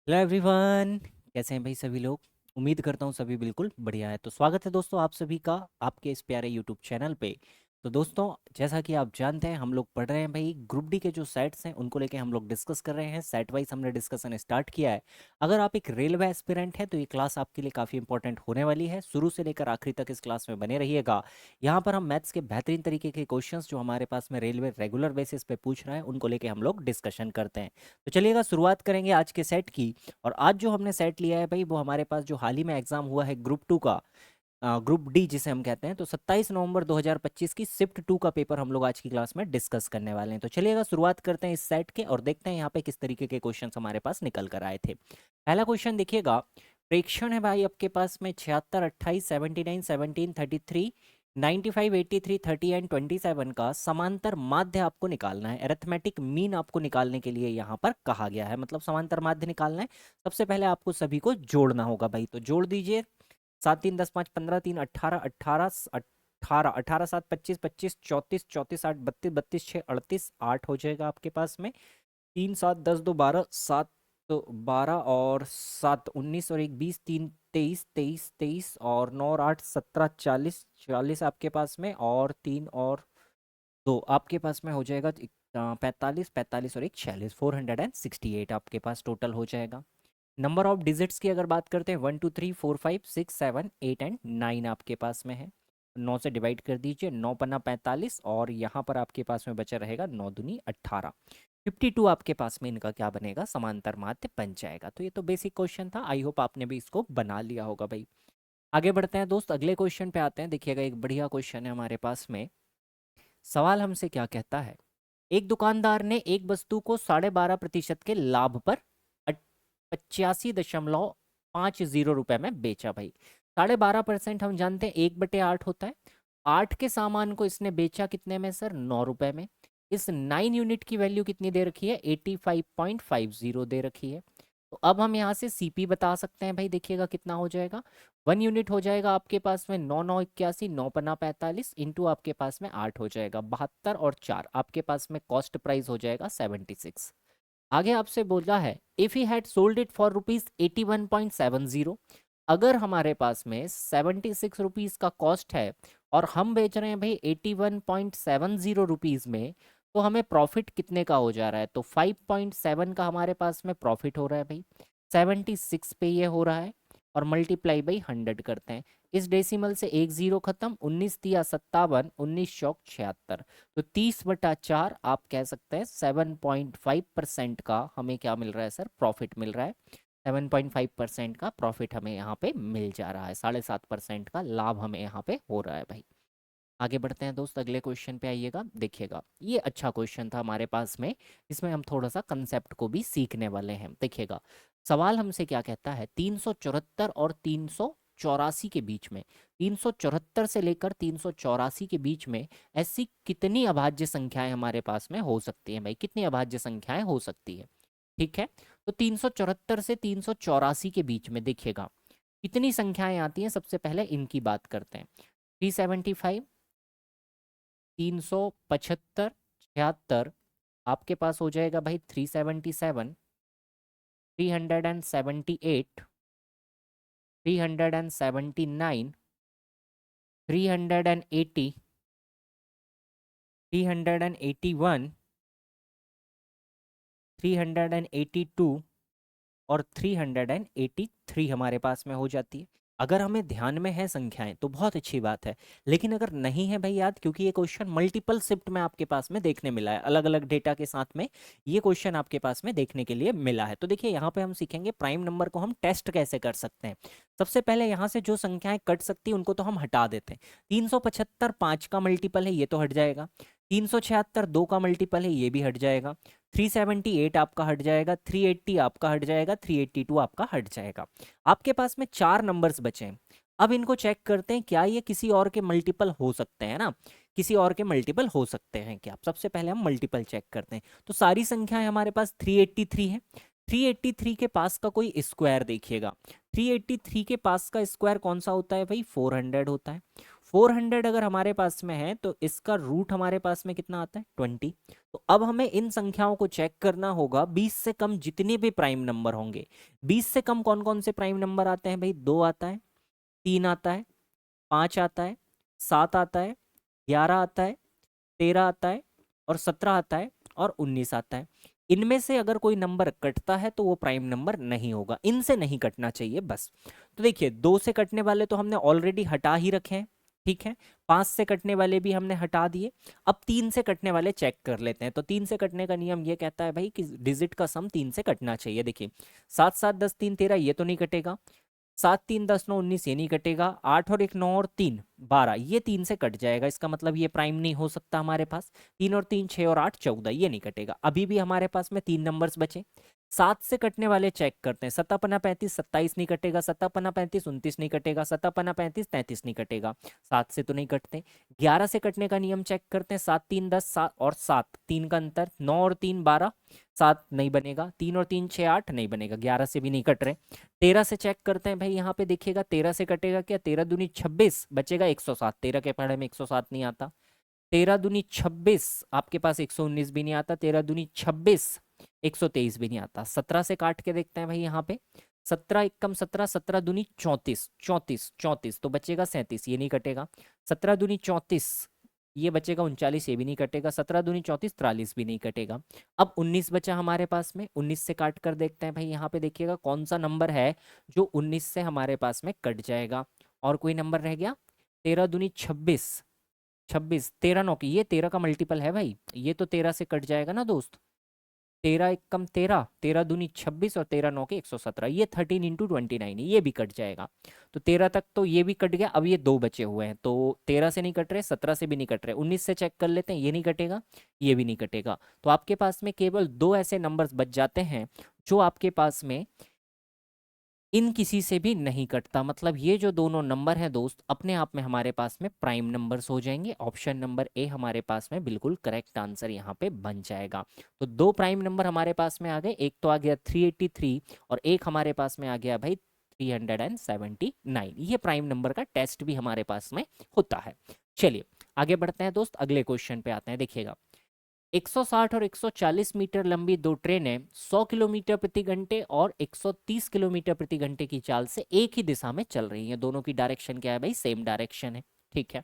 Hello everyone. कैसे हैं भाई सभी लोग। उम्मीद करता हूँ सभी बिल्कुल बढ़िया है। तो स्वागत है दोस्तों आप सभी का आपके इस प्यारे यूट्यूब चैनल पे। तो दोस्तों जैसा कि आप जानते हैं हम लोग पढ़ रहे हैं भाई ग्रुप डी के जो सेट्स हैं उनको लेके हम लोग डिस्कस कर रहे हैं। सेट वाइज हमने डिस्कशन स्टार्ट किया है। अगर आप एक रेलवे एस्पिरेंट हैं तो ये क्लास आपके लिए काफ़ी इंपॉर्टेंट होने वाली है। शुरू से लेकर आखिरी तक इस क्लास में बने रहिएगा। यहाँ पर हम मैथ्स के बेहतरीन तरीके के क्वेश्चंस जो हमारे पास में रेलवे रेगुलर बेसिस पे पूछ रहा है उनको लेके हम लोग डिस्कशन करते हैं। तो चलिएगा शुरुआत करेंगे आज के सेट की। और आज जो हमने सेट लिया है भाई वो हमारे पास जो हाल ही में एग्जाम हुआ है ग्रुप टू का, ग्रुप डी जिसे हम कहते हैं। तो 27 नवंबर 2025 की शिफ्ट टू का पेपर हम लोग आज की क्लास में डिस्कस करने वाले हैं। तो चलिएगा शुरुआत करते हैं इस सेट के और देखते हैं यहाँ पे किस तरीके के क्वेश्चन हमारे पास निकल कर आए थे। पहला क्वेश्चन देखिएगा। प्रेक्षण है भाई आपके पास में 76, 28, 79, 17, 33, 95, 83, 30 एंड 27 का समांतर माध्य आपको निकालना है। अरिथमेटिक मीन आपको निकालने के लिए यहाँ पर कहा गया है, मतलब समांतर माध्य निकालना है। सबसे पहले आपको सभी को जोड़ना होगा भाई, तो जोड़ दीजिए। 7 3 10 5 15 3 18 18 18 18 7 25 25 34 34 8 32 32 6 38 8 हो जाएगा आपके पास में। 3 7 10 2 12 7 तो 12 और 7 19 और 1 20 3 23 23 23 और 9 और 8 17 40 40 आपके पास में, और 3 और 2 आपके पास में हो जाएगा 45 45 और एक 46 468 आपके पास टोटल हो जाएगा। नंबर ऑफ डिजिट्स की अगर बात करते हैं 1 2 3 4 5 6 7 8 एंड 9 आपके पास में है। 9 से डिवाइड कर दीजिए, 9 पन्ना 45 और यहाँ पर आपके पास में बचा रहेगा 9 दूनी 18। 52 आपके पास में इनका क्या बनेगा, समांतर माध्य बन जाएगा। तो ये तो बेसिक क्वेश्चन था, आई होप आपने भी इसको बना लिया होगा भाई। आगे बढ़ते हैं दोस्त, अगले क्वेश्चन पे आते हैं। देखिएगा एक बढ़िया क्वेश्चन है हमारे पास में। सवाल हमसे क्या कहता है। एक दुकानदार ने एक वस्तु को 12.5% के लाभ पर 85.50 रुपए में बेचा भाई। 12.5% हम जानते हैं 1/8 होता है। 8 के सामान को इसने बेचा कितने में सर, 9 रुपए में। इस 9 यूनिट की वैल्यू कितनी दे रखी है, 85.50 दे रखी है। तो अब हम यहाँ से सीपी बता सकते हैं भाई। देखिएगा कितना हो जाएगा, 1 यूनिट हो जाएगा आपके पास में 9 9 81 9 पन्ना 45 इंटू आपके पास में 8 हो जाएगा 72 और 4 आपके पास में कॉस्ट प्राइस हो जाएगा 76। आगे आपसे बोला है if he had sold it for ₹81.70। अगर हमारे पास में 76 रुपीज का कॉस्ट है और हम बेच रहे हैं भाई 81.70 रुपीज में, तो हमें प्रॉफिट कितने का हो जा रहा है, तो 5.7 का हमारे पास में प्रॉफिट हो रहा है भाई। 76 पे ये हो रहा है और मल्टीप्लाई बाई 100 करते हैं। इस डेसिमल से एक जीरो खत्म, 19 तिया 57, 19 चौक 76। तो 30/4 आप कह सकते हैं 7.5% का हमें क्या मिल रहा है सर, प्रॉफिट मिल रहा है। 7.5% का प्रॉफिट हमें यहाँ पे मिल जा रहा है, 7.5% का लाभ हमें यहाँ पे हो रहा है भाई। आगे बढ़ते हैं दोस्त, अगले क्वेश्चन पे आइएगा। देखिएगा ये अच्छा क्वेश्चन था हमारे पास में, इसमें हम थोड़ा सा कंसेप्ट को भी सीखने वाले हैं। देखिएगा सवाल हमसे क्या कहता है, 374 और 384 के बीच में, 374 से लेकर 384 के बीच में ऐसी कितनी अभाज्य संख्याएं हमारे पास में हो सकती हैं भाई, कितनी अभाज्य संख्याएं हो सकती है। ठीक है, तो 374 से 384 के बीच में देखिएगा कितनी संख्याएं आती हैं। सबसे पहले इनकी बात करते हैं। 375, 375, 76 आपके पास हो जाएगा भाई 377, 378, 379, 380, 381, 382 और 383 हमारे पास में हो जाती है। अगर हमें ध्यान में है संख्याएं तो बहुत अच्छी बात है, लेकिन अगर नहीं है भाई याद, क्योंकि ये क्वेश्चन मल्टीपल शिफ्ट में आपके पास में देखने मिला है, अलग अलग डेटा के साथ में ये क्वेश्चन आपके पास में देखने के लिए मिला है। तो देखिए यहाँ पे हम सीखेंगे प्राइम नंबर को हम टेस्ट कैसे कर सकते हैं। सबसे पहले यहाँ से जो संख्याएं कट सकती है उनको तो हम हटा देते हैं। 375 5 का मल्टीपल है, ये तो हट जाएगा। 376 2 का मल्टीपल है, ये भी हट जाएगा। 378 आपका हट जाएगा, 380 आपका हट जाएगा, 382 आपका हट जाएगा। आपके पास में 4 नंबर्स बचे हैं। अब इनको चेक करते हैं क्या ये किसी और के मल्टीपल हो सकते हैं ना, किसी और के मल्टीपल हो सकते हैं क्या। सबसे पहले हम मल्टीपल चेक करते हैं। तो सारी संख्याएं हमारे पास 383 है। 383 के पास का कोई स्क्वायर देखिएगा। 383 के पास का स्क्वायर कौन सा होता है भाई, 400 होता है। 400 अगर हमारे पास में है तो इसका रूट हमारे पास में कितना आता है 20। तो अब हमें इन संख्याओं को चेक करना होगा 20 से कम जितने भी प्राइम नंबर होंगे। 20 से कम कौन कौन से प्राइम नंबर आते हैं भाई? 2 आता है, 3 आता है, 5 आता है, 7 आता है, 11 आता है, 13 आता है और 17 आता है और 19 आता है। इनमें से अगर कोई नंबर कटता है तो वो प्राइम नंबर नहीं होगा, इनसे नहीं कटना चाहिए बस। तो देखिए 2 से कटने वाले तो हमने ऑलरेडी हटा ही रखे हैं, ठीक है। 5 से कटने वाले भी हमने हटा दिए। अब 3 से कटने वाले चेक कर लेते हैं। तो 3 से कटने का नियम ये कहता है भाई कि डिजिट का सम 3 से कटना चाहिए। देखिए 7 7 10 3 13 ये तो नहीं कटेगा, 7 3 10 9 19 ये नहीं कटेगा, 8 और 1 9 और 3 12 ये 3 से कट जाएगा, इसका मतलब ये प्राइम नहीं हो सकता हमारे पास। 3 और 3 6 और 8 14 ये नहीं कटेगा। अभी भी हमारे पास में 3 नंबर्स बचे। 7 से कटने वाले चेक करते हैं। 7 पन्ना 35 27 नहीं कटेगा, 7 पन्ना 35 29 नहीं कटेगा, 7 पन्ना 35 33 नहीं कटेगा, 7 से तो नहीं कटते। 11 से कटने का नियम चेक करते हैं। 7 3 10 7 और 7 3 का अंतर, 9 और 3 12 7 नहीं बनेगा, 3 और 3 6 8 नहीं बनेगा, 11 से भी नहीं कट रहे। 13 से चेक करते हैं भाई, यहाँ पे देखिएगा 13 से कटेगा क्या? 13 दूनी 26 बचेगा 107, 13 के पढ़े में 107 नहीं आता। 13 दूनी 26 आपके पास 119 भी नहीं आता, 13 दूनी 26 123 भी नहीं आता। 17 से काट के देखते हैं भाई यहाँ पे, 17 एकम 17, 17 दूनी 34 34 34 तो बचेगा 37, ये नहीं कटेगा। 17 दूनी 34 ये बचेगा 39, ये भी नहीं कटेगा। 17 दूनी 34 43 भी नहीं कटेगा। अब 19 बचा हमारे पास में, 19 से काट कर देखते हैं भाई, यहाँ पे देखिएगा कौन सा नंबर है जो 19 से हमारे पास में कट जाएगा। और कोई नंबर रह गया? 13 दूनी 26 26, 13 9 की, ये 13 का मल्टीपल है भाई, ये तो 13 से कट जाएगा ना दोस्त। 13 एक कम 13, 13 दूनी 26 और 13 9 के 117, ये 13 इंटू 29 ये भी कट जाएगा। तो 13 तक तो ये भी कट गया। अब ये 2 बचे हुए हैं, तो 13 से नहीं कट रहे, 17 से भी नहीं कट रहे, 19 से चेक कर लेते हैं, ये नहीं कटेगा, ये भी नहीं कटेगा। तो आपके पास में केवल 2 ऐसे नंबर्स बच जाते हैं जो आपके पास में इन किसी से भी नहीं कटता। मतलब ये जो दोनों नंबर हैं दोस्त, अपने आप में हमारे पास में प्राइम नंबर्स हो जाएंगे। ऑप्शन नंबर ए हमारे पास में बिल्कुल करेक्ट आंसर यहाँ पे बन जाएगा। तो 2 प्राइम नंबर हमारे पास में आ गए, एक तो आ गया 383 और एक हमारे पास में आ गया भाई 379। ये प्राइम नंबर का टेस्ट भी हमारे पास में होता है। चलिए आगे बढ़ते हैं दोस्त, अगले क्वेश्चन पे आते हैं। देखिएगा 160 और 140 मीटर लंबी 2 ट्रेनें 100 किलोमीटर प्रति घंटे और 130 किलोमीटर प्रति घंटे की चाल से एक ही दिशा में चल रही हैं। दोनों की डायरेक्शन क्या है भाई? सेम डायरेक्शन है, ठीक है।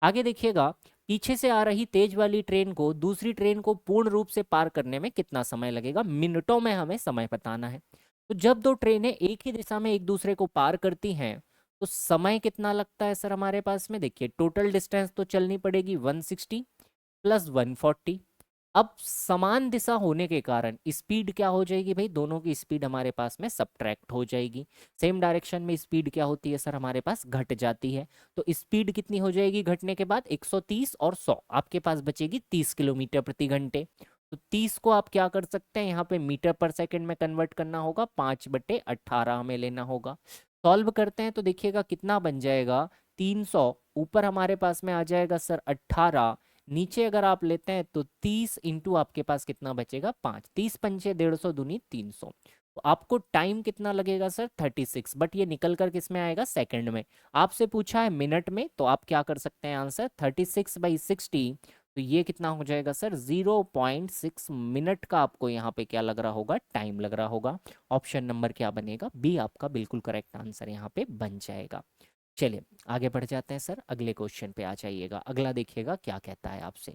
आगे देखिएगा, पीछे से आ रही तेज वाली ट्रेन को दूसरी ट्रेन को पूर्ण रूप से पार करने में कितना समय लगेगा? मिनटों में हमें समय बताना है। तो जब 2 ट्रेनें एक ही दिशा में एक दूसरे को पार करती हैं तो समय कितना लगता है सर हमारे पास में? देखिए टोटल डिस्टेंस तो चलनी पड़ेगी 160 प्लस 140। अब समान दिशा होने के कारण स्पीड क्या हो जाएगी भाई? दोनों की स्पीड हमारे पास में सब्ट्रैक्ट हो जाएगी। सेम डायरेक्शन में स्पीड क्या होती है सर हमारे पास? घट जाती है। तो स्पीड कितनी हो जाएगी घटने के बाद? 130 और 100 आपके पास बचेगी 30 किलोमीटर प्रति घंटे। तो 30 को आप क्या कर सकते हैं, यहाँ पे मीटर पर सेकंड में कन्वर्ट करना होगा, 5/18 हमें लेना होगा। सॉल्व करते हैं तो देखिएगा कितना बन जाएगा, 300 ऊपर हमारे पास में आ जाएगा सर 18, नीचे अगर आप लेते हैं तो 30 इंटू आपके पास कितना बचेगा? 5, 30 पंचे 150 दूनी 300। तो आपको टाइम कितना लगेगा सर? 36, बट ये निकल कर किस में आएगा? सेकंड में। आपसे पूछा है मिनट में, तो आप क्या कर सकते हैं आंसर? 36/60। तो ये कितना हो जाएगा सर? 0.6 मिनट का आपको यहाँ पे क्या लग रहा होगा? टाइम लग रहा होगा। ऑप्शन नंबर क्या बनेगा? बी आपका बिल्कुल करेक्ट आंसर यहाँ पे बन जाएगा। चलिए आगे बढ़ जाते हैं सर, अगले क्वेश्चन पे आ जाइएगा। अगला देखिएगा क्या कहता है आपसे।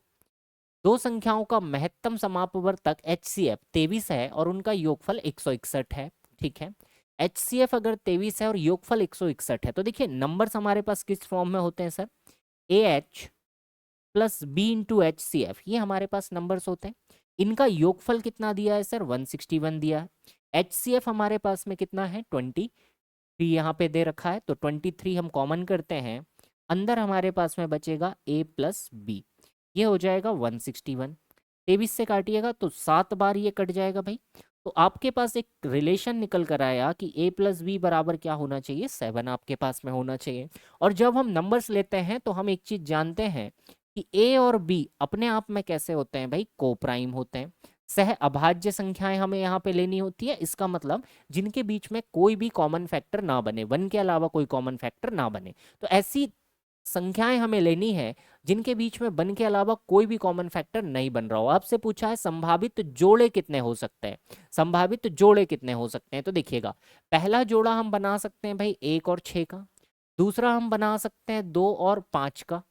2 संख्याओं का महत्तम समापवर्तक HCF 23 है और उनका योगफल 161 है, ठीक है। HCF अगर 23 है और योगफल 161 है तो देखिए नंबर्स हमारे पास किस फॉर्म में होते हैं sir? AH plus B into HCF, ये हमारे पास नंबर्स होते हैं। इनका योगफल कितना दिया है सर? 161 दिया है। HCF हमारे पास में कितना है? 23 यहाँ पे दे रखा है, तो 23 हम कॉमन करते हैं, अंदर हमारे पास में बचेगा A प्लस B, ये हो जाएगा 161। 23 से काटिएगा तो 7 बार ये कट जाएगा भाई। तो आपके पास एक रिलेशन निकल कर आया कि A प्लस बी बराबर क्या होना चाहिए? 7 आपके पास में होना चाहिए। और जब हम नंबर्स लेते हैं तो हम एक चीज जानते हैं कि A और B अपने आप में कैसे होते हैं भाई? को प्राइम होते हैं। सह अभाज्य संख्याएं हमें यहाँ पे लेनी होती है, इसका मतलब जिनके बीच में कोई भी कॉमन फैक्टर ना बने, 1 के अलावा कोई कॉमन फैक्टर ना बने। तो ऐसी संख्याएं हमें लेनी है जिनके बीच में वन के अलावा कोई भी कॉमन फैक्टर नहीं बन रहा हो। आपसे पूछा है संभावित जोड़े कितने हो सकते हैं, संभावित जोड़े कितने हो सकते हैं। तो देखिएगा, पहला जोड़ा हम बना सकते हैं भाई 1 और 6 का, दूसरा हम बना सकते हैं 2 और 5 का,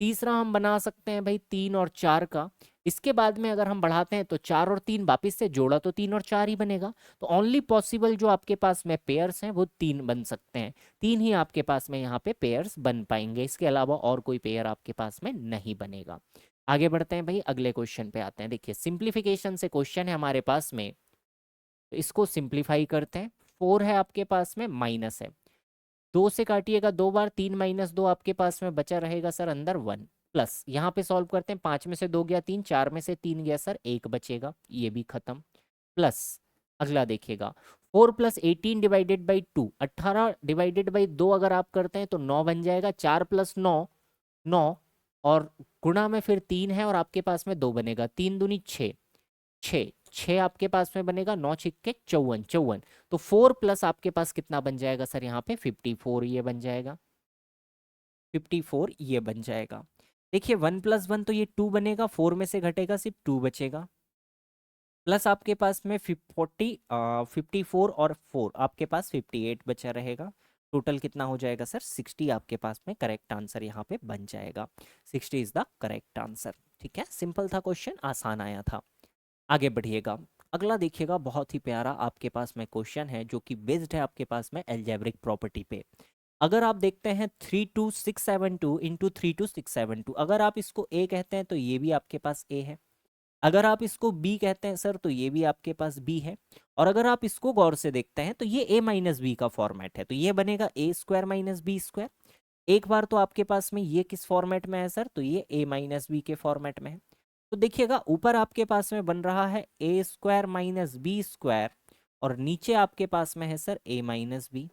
तीसरा हम बना सकते हैं भाई 3 और 4 का। इसके बाद में अगर हम बढ़ाते हैं तो 4 और 3 वापिस से जोड़ा तो 3 और 4 ही बनेगा। तो ओनली पॉसिबल जो आपके पास में पेयर्स हैं वो 3 बन सकते हैं, 3 ही आपके पास में यहाँ पे पेयर्स बन पाएंगे, इसके अलावा और कोई पेयर आपके पास में नहीं बनेगा। आगे बढ़ते हैं भाई, अगले क्वेश्चन पे आते हैं। देखिए सिंप्लीफिकेशन से क्वेश्चन है हमारे पास में, तो इसको सिंप्लीफाई करते हैं। 4 है आपके पास में, माइनस है, 2 से काटिएगा 2 बार, 3 माइनस 2 आपके पास में बचा रहेगा सर अंदर 1, प्लस यहाँ पे सॉल्व करते हैं, 5 में से 2 गया 3, 4 में से 3 गया सर 1 बचेगा, ये भी खत्म, प्लस अगला देखिएगा 4 plus 18 divided by 2, 18 divided by 2 अगर आप करते हैं तो 9 बन जाएगा, 4 प्लस 9 9, और गुणा में फिर 3 है और आपके पास में 2 बनेगा, 3 दूनी 6, 6 6 आपके पास में बनेगा, 9 छिक्के 54 54, तो 4 प्लस आपके पास कितना बन जाएगा सर यहाँ पे 54, ये बन जाएगा 54, ये बन जाएगा। देखिए 1 प्लस 1 तो ये 2 बनेगा, 4 में से घटेगा सिर्फ 2 बचेगा, प्लस आपके पास में 54 और 4 आपके पास 58 बचा रहेगा। टोटल कितना हो जाएगा सर 60 आपके पास में करेक्ट आंसर यहाँ पे बन जाएगा, 60 इज द करेक्ट आंसर। ठीक है, सिंपल था क्वेश्चन, आसान आया था। आगे बढ़िएगा, अगला देखिएगा, बहुत ही प्यारा आपके पास में क्वेश्चन है जो कि बेस्ड है आपके पास में एल्जेब्रिक प्रॉपर्टी पे। अगर आप देखते हैं 32672 इंटू 32672, अगर आप इसको ए कहते हैं तो ये भी आपके पास ए है, अगर आप इसको बी कहते हैं सर तो ये भी आपके पास बी है, और अगर आप इसको गौर से देखते हैं तो ये ए माइनस बी का फॉर्मेट है, तो ये बनेगा ए स्क्वायर माइनस बी स्क्वायर। एक बार तो आपके पास में ये किस फॉर्मेट में है सर, तो ये ए माइनस बी के फॉर्मेट में है। तो देखिएगा ऊपर आपके पास में बन रहा है ए स्क्वायर माइनस बी स्क्वायर, और नीचे आपके पास में है सर ए माइनस बी।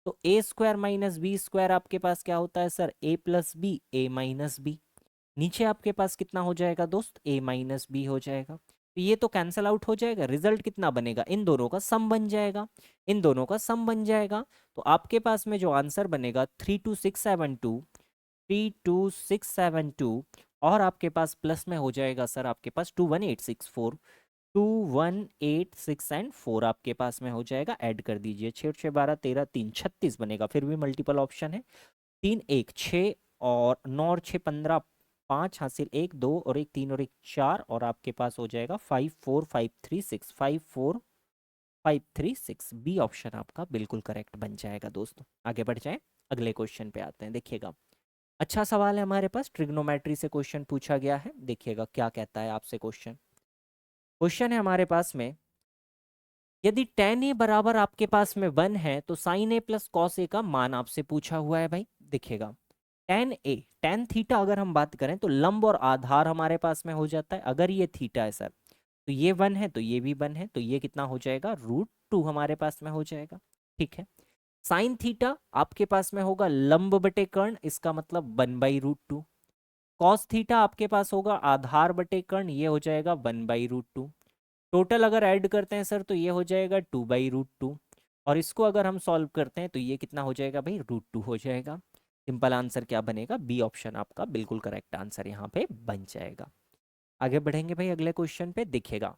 तो ए स्क्वायर माइनस बी स्क्वायर आपके पास क्या होता है सर, ए प्लस बी, ए माइनस बी। नीचे आपके पास कितना हो जाएगा दोस्त, ए माइनस बी हो जाएगा, तो ये तो कैंसल आउट हो जाएगा, रिजल्ट कितना बनेगा, इन दोनों का सम बन जाएगा, इन दोनों का सम बन जाएगा। तो आपके पास में जो आंसर बनेगा 32672, 32672, और आपके पास प्लस में हो जाएगा सर आपके पास 21864, 21864 एंड 4 आपके पास में हो जाएगा, ऐड कर दीजिए, 6 6 12 13 3 36 बनेगा, फिर भी मल्टीपल ऑप्शन है, 3 1 6 और 9 और 6 15, 5 हासिल 1 2 और 1 3 और 1 4, और आपके पास हो जाएगा 54536, 54536, बी ऑप्शन आपका बिल्कुल करेक्ट बन जाएगा दोस्तों। आगे बढ़ जाएं, अगले क्वेश्चन पे आते हैं। देखिएगा अच्छा सवाल है हमारे पास, ट्रिग्नोमेट्री से क्वेश्चन पूछा गया है, देखिएगा क्या कहता है आपसे क्वेश्चन। क्वेश्चन है हमारे पास में, यदि tan ए बराबर आपके पास में 1 है तो sin A plus cos A का मान आपसे पूछा हुआ है भाई। देखिएगा tan थीटा अगर हम बात करें तो लंब और आधार हमारे पास में हो जाता है, अगर ये थीटा है सर तो ये 1 है तो ये भी 1 है, तो ये कितना हो जाएगा, √2 हमारे पास में हो जाएगा। ठीक है, साइन थीटा आपके पास में होगा लंब बटे कर्ण, इसका मतलब 1/√2। कॉस थीटा आपके पास होगा आधार बटे कर्ण, ये हो जाएगा 1/√2। टोटल अगर ऐड करते हैं सर तो ये हो जाएगा 2/√2, और इसको अगर हम सॉल्व करते हैं तो ये कितना हो जाएगा भाई, √2 हो जाएगा। सिंपल आंसर क्या बनेगा, बी ऑप्शन आपका बिल्कुल करेक्ट आंसर यहाँ पे बन जाएगा। आगे बढ़ेंगे भाई अगले क्वेश्चन पे। देखिएगा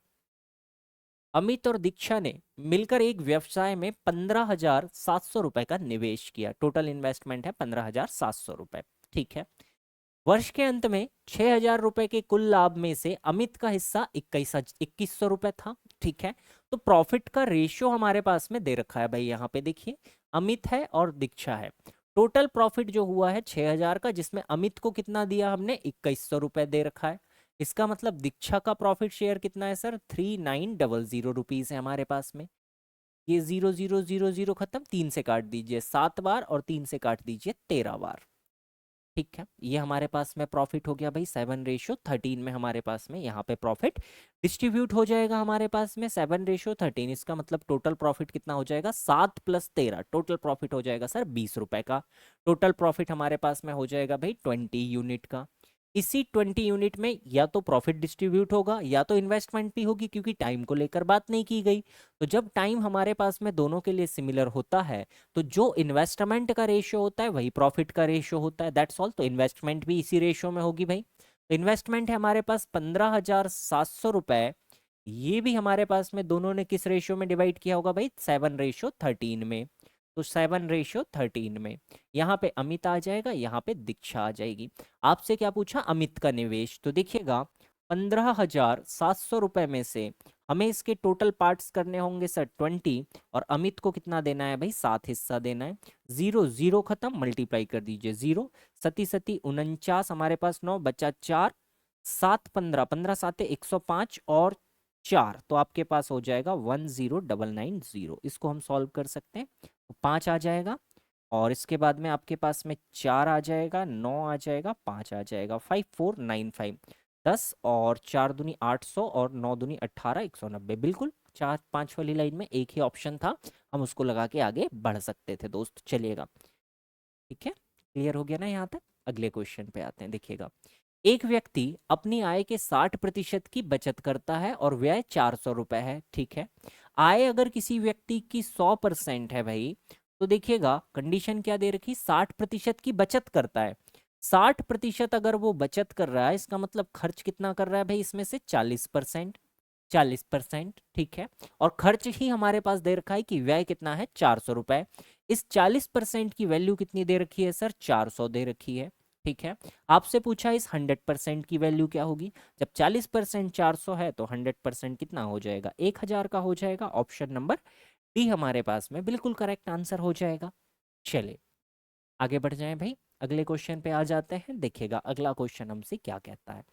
अमित और दीक्षा ने मिलकर एक व्यवसाय में 15,700 रुपए का निवेश किया, टोटल इन्वेस्टमेंट है 15,700 रुपए। ठीक है, वर्ष के अंत में 6,000 रुपए के कुल लाभ में से अमित का हिस्सा 2100 रुपए था। ठीक है, तो प्रॉफिट का रेशियो हमारे पास में दे रखा है भाई, यहाँ पे देखिए अमित है और दीक्षा है, टोटल प्रॉफिट जो हुआ है 6,000 का, जिसमें अमित को कितना दिया हमने, 2100 रुपए दे रखा है। इसका मतलब दीक्षा का प्रॉफिट शेयर कितना है सर, 3900 रुपीज है हमारे पास में। ये 0 0 0 0 खत्म, 3 से काट दीजिए 7 बार और 3 से काट दीजिए 13 बार। ठीक है, ये हमारे पास में प्रॉफिट हो गया भाई 7:13 में हमारे पास में यहाँ पे प्रॉफिट डिस्ट्रीब्यूट हो जाएगा हमारे पास में 7:13। इसका मतलब टोटल प्रॉफिट कितना हो जाएगा, 7 + 13, टोटल प्रॉफिट हो जाएगा सर 20 रुपए का। टोटल प्रॉफिट हमारे पास में हो जाएगा भाई 20 यूनिट का। इसी 20 यूनिट में या तो प्रॉफिट डिस्ट्रीब्यूट होगा या तो इन्वेस्टमेंट भी होगी, क्योंकि टाइम को लेकर बात नहीं की गई। तो जब टाइम हमारे पास में दोनों के लिए सिमिलर होता है, तो जो इन्वेस्टमेंट का रेशियो होता है वही प्रॉफिट का रेशियो होता है, दैट्स ऑल। तो इन्वेस्टमेंट भी इसी रेशियो में होगी भाई। तो इन्वेस्टमेंट है हमारे पास 15,700 रुपए, ये भी हमारे पास में दोनों ने किस रेशियो में डिवाइड किया होगा भाई, 7:13 में। तो 7:13 में यहाँ पे अमित आ जाएगा, यहाँ पे दीक्षा आ जाएगी। आपसे क्या पूछा, अमित का निवेश। तो देखिएगा 15,700 रुपए में से हमें इसके टोटल पार्ट्स करने होंगे सर 20, और अमित को कितना देना है भाई, 7 हिस्सा देना है। 0 0 खत्म, मल्टीप्लाई कर दीजिए 0, सती सती 49, हमारे पास 9 बचा 4, 7 15, 15 साते 105 और 4, तो आपके पास हो जाएगा 10,990। इसको हम सॉल्व कर सकते हैं, तो 5 आ जाएगा, और इसके बाद में आपके पास में 4 आ जाएगा, 9 आ जाएगा, 5 आ जाएगा, 5495, 10 और 4 दूनी 800 और 9 दूनी 18, 190। बिल्कुल 4 5 वाली लाइन में एक ही ऑप्शन था, हम उसको लगा के आगे बढ़ सकते थे दोस्त। चलिएगा, ठीक है, क्लियर हो गया ना यहाँ तक। अगले क्वेश्चन पे आते हैं, देखिएगा। एक व्यक्ति अपनी आय के 60% की बचत करता है और व्यय 400 रुपए है, ठीक है। आय अगर किसी व्यक्ति की 100% है भाई, तो देखिएगा कंडीशन क्या दे रखी, 60% की बचत करता है। 60% अगर वो बचत कर रहा है, इसका मतलब खर्च कितना कर रहा है भाई, इसमें से 40%, 40%, ठीक है। और खर्च ही हमारे पास दे रखा है कि व्यय कितना है, 400 रुपए। इस 40% की वैल्यू कितनी दे रखी है सर, 400 दे रखी है, ठीक है। आपसे पूछा इस 100% की वैल्यू क्या होगी। जब 40% 400 है तो 100% कितना हो जाएगा, 1000 का हो जाएगा। ऑप्शन नंबर डी हमारे पास में बिल्कुल करेक्ट आंसर हो जाएगा। चलिए आगे बढ़ जाएं भाई, अगले क्वेश्चन पे आ जाते हैं। देखिएगा अगला क्वेश्चन हमसे क्या कहता है।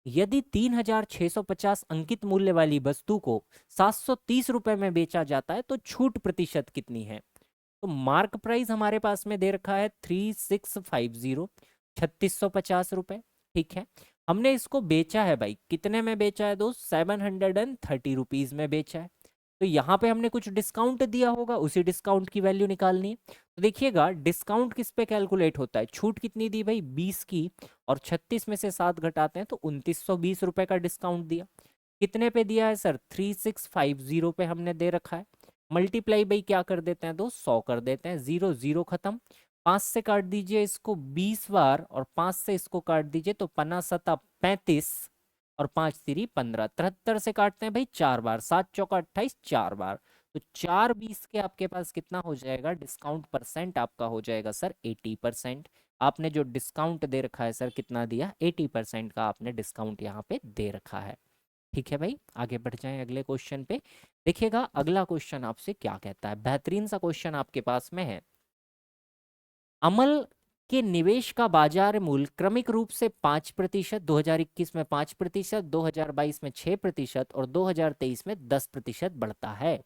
यदि 3,650 अंकित मूल्य वाली वस्तु को 730 रुपए में बेचा जाता है तो छूट प्रतिशत कितनी है। तो मार्क प्राइस हमारे पास में दे रखा है 3650, 3650 रुपए, ठीक है। हमने इसको बेचा है भाई, कितने में बेचा है दोस्त, 730 रुपीज में बेचा है। तो यहाँ पे हमने कुछ डिस्काउंट दिया होगा, उसी डिस्काउंट की वैल्यू निकालनी है। तो देखिएगा डिस्काउंट किस पे कैलकुलेट होता है, छूट कितनी दी भाई, 20 की, और 36 में से 7 घटाते हैं तो 2920 रुपए का डिस्काउंट दिया। कितने पे दिया है सर, 3650 पे हमने दे रखा है। मल्टीप्लाई बाई क्या कर देते हैं दोस्त, 100 कर देते हैं, 0 0 खत्म। 5 से काट दीजिए इसको 20 बार, और 5 से इसको काट दीजिए तो 5 7 35, और 5 3 15, 73 से काटते हैं भाई 4 बार, 7 चौका 28, 4 बार। तो 4 20 के आपके पास कितना हो जाएगा, डिस्काउंट परसेंट आपका हो जाएगा सर 80%। आपने जो डिस्काउंट दे रखा है सर, कितना दिया, 80% का आपने डिस्काउंट यहाँ पे दे रखा है, ठीक है भाई। आगे बढ़ जाएं अगले क्वेश्चन पे। देखिएगा अगला क्वेश्चन आपसे क्या कहता है, बेहतरीन सा क्वेश्चन आपके पास में है। अमल के निवेश का बाजार मूल्य क्रमिक रूप से 5%, 2021 में 5%, 2022 में 6% और 2023 में 10% बढ़ता है।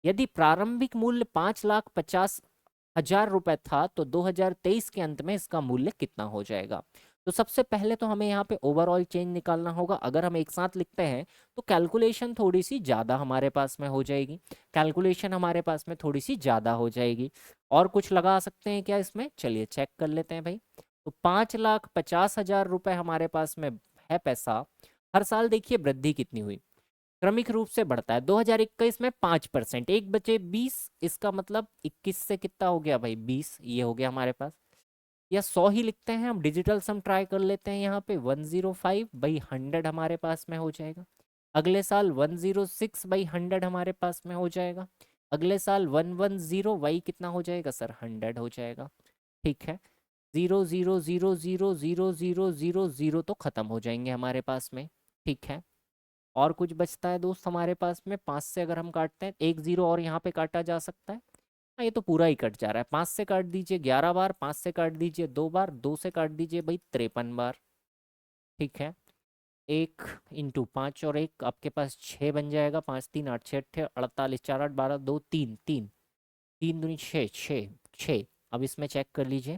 यदि प्रारंभिक मूल्य 5,50,000 रुपए था तो 2023 के अंत में इसका मूल्य कितना हो जाएगा। तो सबसे पहले तो हमें यहाँ पे ओवरऑल चेंज निकालना होगा। अगर हम एक साथ लिखते हैं तो कैलकुलेशन थोड़ी सी ज़्यादा हमारे पास में हो जाएगी, कैलकुलेशन हमारे पास में थोड़ी सी ज़्यादा हो जाएगी। और कुछ लगा सकते हैं क्या इसमें, चलिए चेक कर लेते हैं भाई। तो 5,50,000 रुपए हमारे पास में है पैसा। हर साल देखिए वृद्धि कितनी हुई, क्रमिक रूप से बढ़ता है। 2021 में 5%, एक बचे 20, इसका मतलब 21 से कितना हो गया भाई, 20, ये हो गया हमारे पास। या 100 ही लिखते हैं हम, डिजिटल सम ट्राई कर लेते हैं यहाँ पे, 105/100 हमारे पास में हो जाएगा। अगले साल 106/100 हमारे पास में हो जाएगा। अगले साल 110, वही कितना हो जाएगा सर, 100 हो जाएगा, ठीक है। 0 0 0 0 0 0 0 0 तो खत्म हो जाएंगे हमारे पास में, ठीक है। और कुछ बचता है दोस्त हमारे पास में, 5 से अगर हम काटते हैं, एक जीरो और यहाँ पे काटा जा सकता है। हाँ ये तो पूरा ही कट जा रहा है, 5 से काट दीजिए 11 बार, 5 से काट दीजिए 2 बार, 2 से काट दीजिए भाई 53 बार, ठीक है। 1 × 5 और 1 आपके पास 6 बन जाएगा, 5 3 8 6 8 48, 4 8 12 2 3 3, 3 दूनी 6 6 6। अब इसमें चेक कर लीजिए,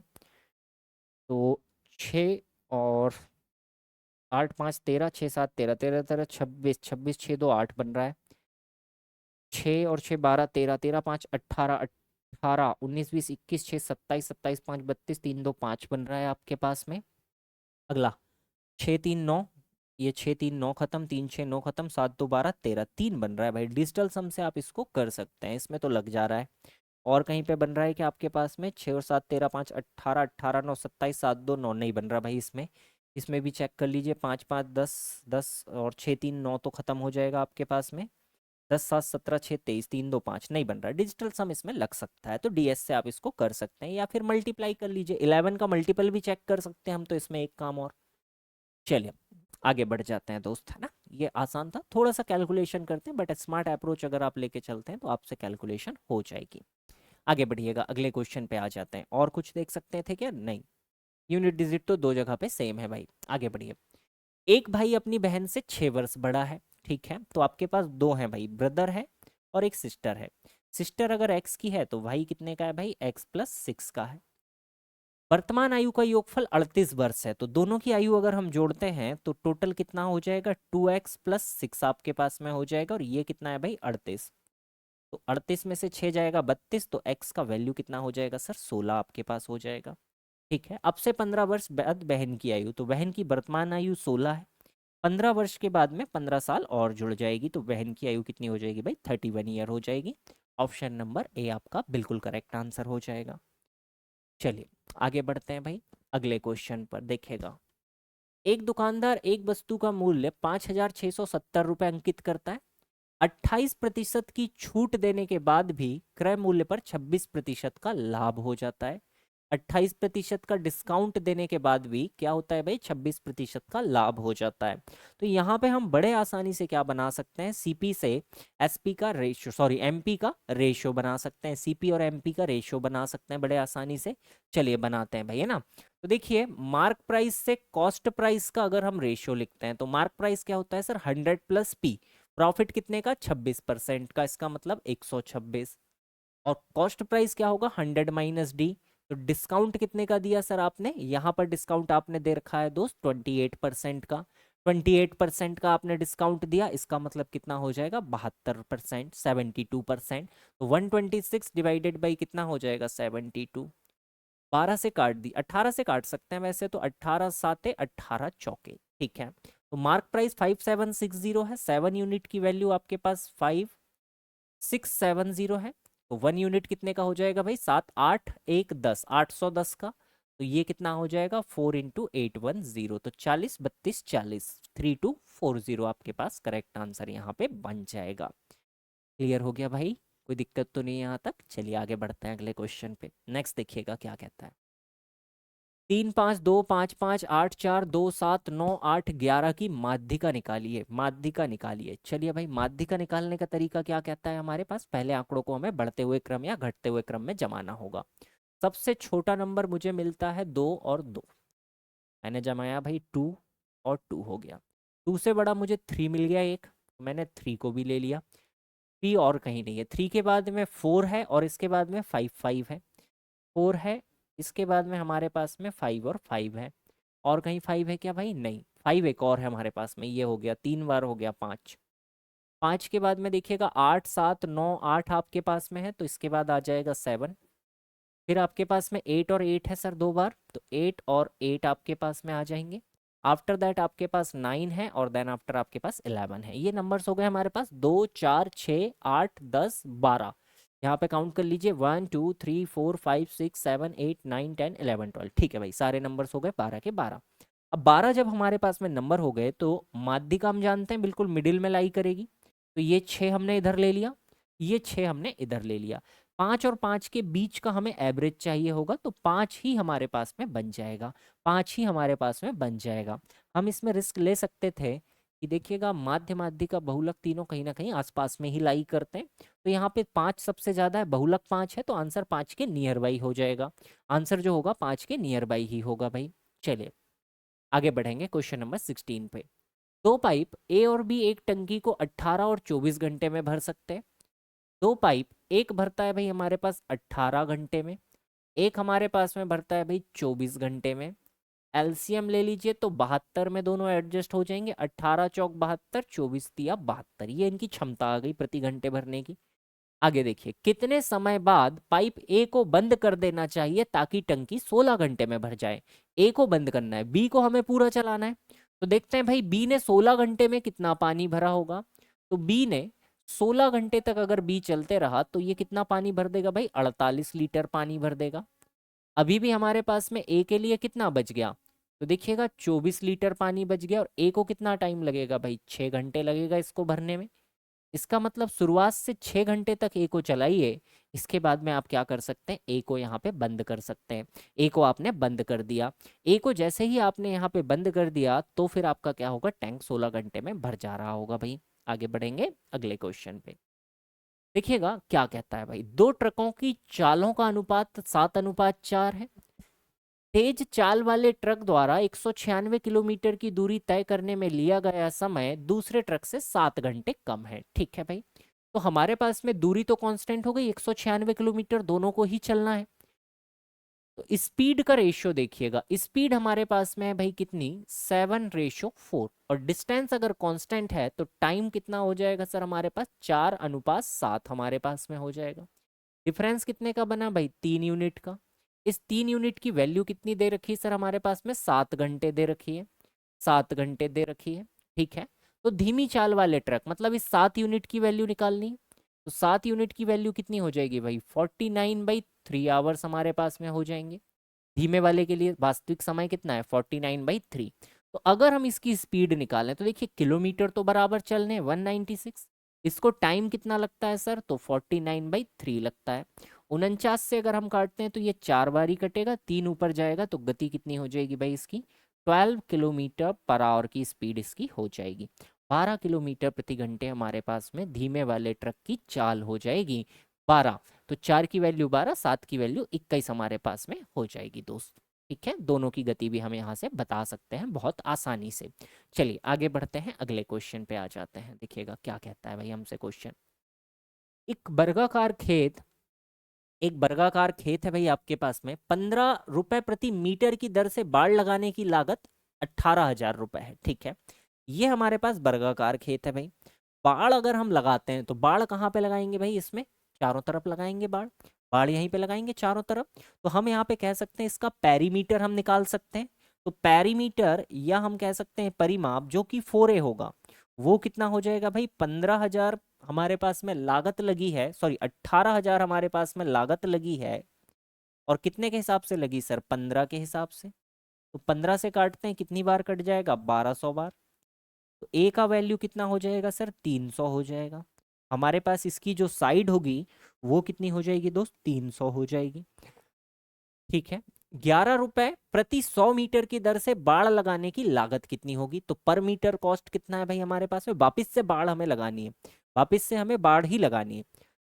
तो 6 और 8 5 13, 6 7 13, 13 13 26, 26 6 2 8 बन रहा है। 6 और 6 12 13, 13 5 18, 18 19 20 21 6 27, 27 5 32, 3 2 5 बन रहा है आपके पास में। अगला 6 3 9, ये 6 3 9 खत्म, 3 6 9 खत्म, 7 2 12 13, 3 बन रहा है भाई। डिजिटल सम से आप इसको कर सकते हैं, इसमें तो लग जा रहा है। और कहीं पे बन रहा है कि आपके पास में 6 और 7 13 5 18, 18 9 27, 7 2 9 नहीं बन रहा भाई इसमें। इसमें भी चेक कर लीजिए, 5 5 10 10 और 6 3 9 तो खत्म हो जाएगा आपके पास में। 10 7 17 6 23, 3 2 5 नहीं बन रहा। डिजिटल सम इसमें लग सकता है, तो डीएस से आप इसको कर सकते हैं, या फिर मल्टीप्लाई कर लीजिए। 11 का मल्टीपल भी चेक कर सकते हैं हम तो इसमें, एक काम और। चलिए आगे बढ़ जाते हैं दोस्त, है ना। ये आसान था, थोड़ा सा कैलकुलेशन करते हैं, बट स्मार्ट अप्रोच अगर आप लेके चलते हैं तो आपसे कैलकुलेशन हो जाएगी। आगे बढ़िएगा, अगले क्वेश्चन पे आ जाते हैं। और कुछ देख सकते थे क्या? नहीं, यूनिट डिजिट तो दो जगह पे सेम है भाई। आगे बढ़िए। एक भाई अपनी बहन से 6 वर्ष बड़ा है, ठीक है। तो आपके पास दो हैं भाई, ब्रदर है और एक सिस्टर है। सिस्टर अगर एक्स की है तो भाई कितने का है भाई? x+6 का है। वर्तमान आयु का योगफल 38 वर्ष है, तो दोनों की आयु अगर हम जोड़ते हैं तो टोटल कितना हो जाएगा? 2x+6 आपके पास में हो जाएगा, और ये कितना है भाई? 38। तो 38 में से 6 जाएगा 32, तो x का वैल्यू कितना हो जाएगा सर? 16 आपके पास हो जाएगा, ठीक है। अब से 15 वर्ष बाद बहन की आयु, तो बहन की वर्तमान आयु 16 है। 15 वर्ष के बाद में 15 साल और जुड़ जाएगी, तो बहन की आयु कितनी हो जाएगी भाई? 31 ईयर हो जाएगी। ऑप्शन नंबर ए आपका बिल्कुल करेक्ट आंसर हो जाएगा। चलिए आगे बढ़ते हैं भाई, अगले क्वेश्चन पर देखिएगा। एक दुकानदार एक वस्तु का मूल्य 5,670 अंकित करता है। 28% की छूट देने के बाद भी क्रय मूल्य पर 26% का लाभ हो जाता है। 28% का डिस्काउंट देने के बाद भी क्या होता है भाई? 26% का लाभ हो जाता है। तो यहाँ पे हम बड़े आसानी से क्या बना सकते हैं? सीपी से एसपी का रेशियो, सॉरी एमपी का रेशियो बना सकते हैं। सीपी और एमपी का रेशियो बना सकते हैं बड़े आसानी से। चलिए बनाते हैं भाई, है ना। तो देखिए, मार्क प्राइस से कॉस्ट प्राइस का अगर हम रेशियो लिखते हैं तो मार्क प्राइस क्या होता है सर? 100+P। प्रॉफिट कितने का? 26% का, इसका मतलब 126। और कॉस्ट प्राइस क्या होगा? 100 - D। तो डिस्काउंट कितने का दिया सर आपने? यहाँ पर डिस्काउंट आपने दे रखा है दोस्त 28% का। 28% का आपने डिस्काउंट दिया, इसका मतलब कितना हो जाएगा? 72%, 72%। तो 126 डिवाइडेड बाई कितना हो जाएगा? 72। 12 से काट दी, 18 से काट सकते हैं वैसे तो। 18 साते 18 चौके, ठीक है। तो मार्क प्राइस 5760 है। 7 यूनिट की वैल्यू आपके पास 5670 है। तो 1 यूनिट कितने का हो जाएगा भाई? 7 8 1 10, 810 का। तो ये कितना हो जाएगा? 4 × 810, तो 40 32 40, 3240 आपके पास करेक्ट आंसर यहाँ पे बन जाएगा। क्लियर हो गया भाई? कोई दिक्कत तो नहीं है यहाँ तक? चलिए आगे बढ़ते हैं अगले क्वेश्चन पे। नेक्स्ट देखिएगा क्या कहता है। 3 5 2 5 5 8 4 2 7 9 8 11 की माध्यिका निकालिए। माध्यिका निकालिए। चलिए भाई, माध्यिका निकालने का तरीका क्या कहता है हमारे पास? पहले आंकड़ों को हमें बढ़ते हुए क्रम या घटते हुए क्रम में जमाना होगा। सबसे छोटा नंबर मुझे मिलता है 2 और 2, मैंने जमाया भाई 2 और 2 हो गया। 2 से बड़ा मुझे 3 मिल गया एक, मैंने 3 को भी ले लिया। 3 और कहीं नहीं है। 3 के बाद में 4 है, और इसके बाद में 5 5 है। 4 है, इसके बाद में हमारे पास में 5 और 5 है। और कहीं 5 है क्या भाई? नहीं, 5 एक और है हमारे पास में। ये हो गया 3 बार, हो गया 5। 5 के बाद में देखिएगा 8 7 9 8 आपके पास में है, तो इसके बाद आ जाएगा 7। फिर आपके पास में 8 और 8 है सर 2 बार, तो 8 और 8 आपके पास में आ जाएंगे। आफ्टर दैट आपके पास 9 है, और देन आफ्टर आपके पास 11 है। ये नंबर्स हो गए हमारे पास 2 4 6 8 10 12। यहाँ पे काउंट कर लीजिए 1 2 3 4 5 6 7 8 9 10 11 12, ठीक है भाई। सारे नंबर्स हो गए 12 के 12। अब 12 जब हमारे पास में नंबर हो गए तो माध्यिका हम जानते हैं बिल्कुल मिडिल में लाई करेगी। तो ये 6 हमने इधर ले लिया, ये 6 हमने इधर ले लिया। 5 और 5 के बीच का हमें एवरेज चाहिए होगा, तो 5 ही हमारे पास में बन जाएगा। 5 ही हमारे पास में बन जाएगा। हम इसमें रिस्क ले सकते थे कि देखिएगा, माध्य माध्यिका बहुलक तीनों कहीं ना कहीं आसपास में ही लाई करते हैं। तो यहाँ पे 5 सबसे ज्यादा है, बहुलक 5 है, तो आंसर 5 के नियर बाई हो जाएगा। आंसर जो होगा 5 के नियर बाई ही होगा भाई। चलिए आगे बढ़ेंगे क्वेश्चन नंबर 16 पे। दो पाइप ए और बी एक टंकी को 18 और 24 घंटे में भर सकते हैं। दो पाइप, एक भरता है भाई हमारे पास 18 घंटे में, एक हमारे पास में भरता है भाई 24 घंटे में। एलसीएम ले लीजिए तो 72 में दोनों एडजस्ट हो जाएंगे। 18 चौक 72, 24 तिया 72, ये इनकी क्षमता आ गई प्रति घंटे भरने की। आगे देखिए, कितने समय बाद पाइप ए को बंद कर देना चाहिए ताकि टंकी 16 घंटे में भर जाए? ए को बंद करना है, बी को हमें पूरा चलाना है। तो देखते हैं भाई बी ने 16 घंटे में कितना पानी भरा होगा। तो बी ने 16 घंटे तक अगर बी चलते रहा तो ये कितना पानी भर देगा भाई, 48 लीटर पानी भर देगा। अभी भी हमारे पास में ए के लिए कितना बच गया, तो देखिएगा 24 लीटर पानी बच गया। और ए को कितना टाइम लगेगा भाई, 6 घंटे लगेगा इसको भरने में। इसका मतलब शुरुआत से 6 घंटे तक ए को चलाइए, इसके बाद में आप क्या कर सकते हैं, ए को यहाँ पे बंद कर सकते हैं। ए को आपने बंद कर दिया, ए को जैसे ही आपने यहाँ पे बंद कर दिया तो फिर आपका क्या होगा, टैंक 16 घंटे में भर जा रहा होगा भाई। आगे बढ़ेंगे अगले क्वेश्चन पे। देखिएगा क्या कहता है भाई, दो ट्रकों की चालों का अनुपात 7:4 है। तेज चाल वाले ट्रक द्वारा 196 किलोमीटर की दूरी तय करने में लिया गया समय दूसरे ट्रक से 7 घंटे कम है। ठीक है भाई, तो हमारे पास में दूरी तो कांस्टेंट हो गई, 196 किलोमीटर दोनों को ही चलना है। तो स्पीड का रेशियो देखिएगा, स्पीड हमारे पास में है भाई कितनी, 7:4। और डिस्टेंस अगर कांस्टेंट है तो टाइम कितना हो जाएगा सर हमारे पास, 4:7 हमारे पास में हो जाएगा। डिफरेंस कितने का बना भाई, 3 यूनिट का। इस 3 यूनिट की वैल्यू कितनी दे रखी है सर हमारे पास में, 7 घंटे दे रखी है, 7 घंटे दे रखी है। ठीक है, तो धीमी चाल वाले ट्रक मतलब इस 7 यूनिट की वैल्यू निकालनी। तो 7 यूनिट की वैल्यू कितनी हो जाएगी भाई, 49/3 आवर्स हमारे पास में हो जाएंगे। धीमे वाले के लिए वास्तविक समय कितना है, 49/3। तो अगर हम इसकी स्पीड निकालें तो देखिए किलोमीटर तो बराबर चलने 196, इसको टाइम कितना लगता है सर, तो 49/3 लगता है। 49 से अगर हम काटते हैं तो ये 4 बार ही कटेगा, 3 ऊपर जाएगा तो गति कितनी हो जाएगी भाई इसकी, 12 किलोमीटर पर आवर की स्पीड इसकी हो जाएगी। 12 किलोमीटर प्रति घंटे हमारे पास में धीमे वाले ट्रक की चाल हो जाएगी 12। तो 4 की वैल्यू 12, 7 की वैल्यू 21 हमारे पास में हो जाएगी दोस्त। ठीक है, दोनों की गति भी हम यहाँ से बता सकते हैं बहुत आसानी से। चलिए आगे बढ़ते हैं, अगले क्वेश्चन पे आ जाते हैं। देखिएगा क्या कहता है भाई हमसे क्वेश्चन। एक वर्गाकार खेत एक वर्गाकार खेत है भाई आपके पास में, 15 रुपए प्रति मीटर की दर से बाड़ लगाने की लागत 18,000 रुपए है। ठीक है, ये हमारे पास वर्गाकार खेत है भाई। बाड़ अगर हम लगाते हैं तो बाड़ कहाँ पे लगाएंगे भाई, इसमें चारों तरफ लगाएंगे बाड़, बाड़ यहीं पे लगाएंगे चारों तरफ। तो हम यहाँ पे कह सकते हैं इसका पेरीमीटर हम निकाल सकते हैं। तो पेरीमीटर या हम कह सकते हैं परिमाप जो कि 4A होगा, वो कितना हो जाएगा भाई, 15,000 हमारे पास में लागत लगी है, सॉरी 18,000 हमारे पास में लागत लगी है। और कितने के हिसाब से लगी सर, 15 के हिसाब से। तो 15 से काटते हैं, कितनी बार कट जाएगा, 1200 बार। तो ए का वैल्यू कितना हो जाएगा सर, 300 हो जाएगा। हमारे पास इसकी जो साइड होगी वो कितनी हो जाएगी दोस्त, 300 हो जाएगी। ठीक है, 11 रुपए प्रति 100 मीटर की दर से बाड़ लगाने की लागत कितनी होगी, तो पर मीटर कॉस्ट कितना है भाई हमारे पास में, वापिस से बाड़ हमें लगानी है, वापिस से हमें बाढ़ ही लगानी है।